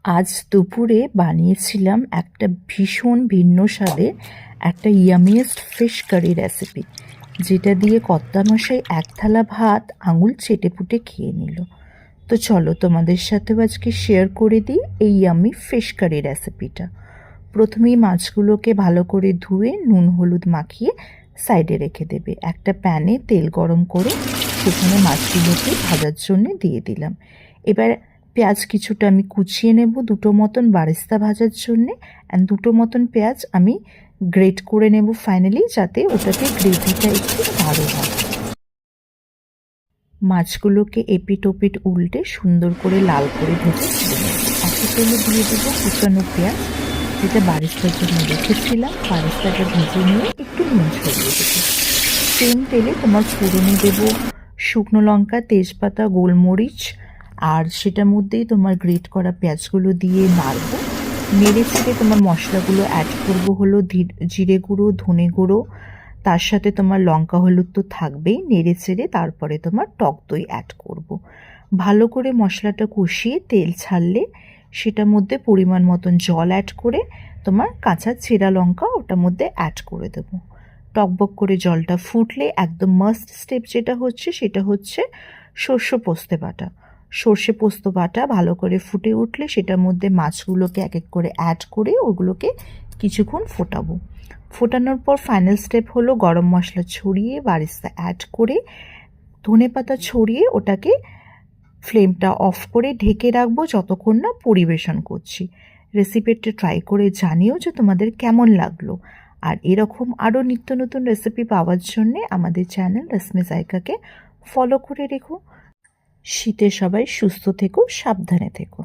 আজ দুপুরে বানিয়েছিলাম একটা ভীষণ ভিন্ন স্বাদের একটা ইয়ামিয়েস্ট ফিশ কারি রেসিপি, যেটা দিয়ে কর্তামশাই এক থালা ভাত আঙুল চেটেপুটে খেয়ে নিল। তো চলো তোমাদের সাথেও আজকে শেয়ার করে দিই এই ইয়ামি ফিশ কারি রেসিপিটা। প্রথমেই মাছগুলোকে ভালো করে ধুয়ে নুন হলুদ মাখিয়ে সাইডে রেখে দেবে। একটা প্যানে তেল গরম করে সেখানে মাছগুলোকে ভাজার জন্য দিয়ে দিলাম। এবার পেঁয়াজ কিছুটা আমি কুচিয়ে নেব, দুটো মতন বারিস্তা ভাজার জন্যে। অ্যান্ড দুটো মতন পেঁয়াজ আমি গ্রেট করে নেব ফাইনালি, যাতে ওটাতে গ্রেভিটা একটু ভালো হয়। মাছগুলোকে এপিট ওপিট উল্টে সুন্দর করে লাল করে ভেজে তুলে নেব। একই তেলে দিয়ে দেবো কুচানো পেঁয়াজ, যেটা বারিস্তার জন্য রেখেছিলাম। বারিস্তাটা ভেজে নিয়ে একটু নুন ছড়িয়ে দেবো। সেম তেলে তোমার ফোড়নে দেবো শুকনো লঙ্কা, তেজপাতা, গোলমরিচ, আর সেটার মধ্যেই তোমার গ্রেট করা পেঁয়াজগুলো দিয়ে নাড়বো। নেড়ে চেড়ে তোমার মশলাগুলো অ্যাড করবো। হলো জিরে গুঁড়ো, ধনে গুঁড়ো, তার সাথে তোমার লঙ্কা হলুদ তো থাকবেই। নেড়ে চেড়ে তারপরে তোমার টক দই অ্যাড করব। ভালো করে মশলাটা কষিয়ে তেল ছাড়লে সেটার মধ্যে পরিমাণ মতন জল অ্যাড করে তোমার কাঁচা চেরা লঙ্কা ওটার মধ্যে অ্যাড করে দেবো। টকবক করে জলটা ফুটলে একদম মাস্ট স্টেপ যেটা হচ্ছে সেটা হচ্ছে সর্ষে পোস্ত বাটা। সর্ষে পোস্ত বাটা ভালো করে ফুটে উঠলে সেটার মধ্যে মাছগুলোকে এক এক করে অ্যাড করে ওগুলোকে কিছুক্ষণ ফোটাবো। ফোটানোর পর ফাইনাল স্টেপ হলো গরম মশলা ছড়িয়ে বারিস্তা অ্যাড করে ধনেপাতা ছড়িয়ে ওটাকে ফ্লেমটা অফ করে ঢেকে রাখবো যতক্ষণ না পরিবেশন করছি। রেসিপিটা ট্রাই করে জানিও যে তোমাদের কেমন লাগলো। আর এরকম আরও নিত্য নতুন রেসিপি পাওয়ার জন্যে আমাদের চ্যানেল রশ্মি জায়কাকে ফলো করে রেখো। শীতে সবাই সুস্থ থেকো, সাবধানে থেকো।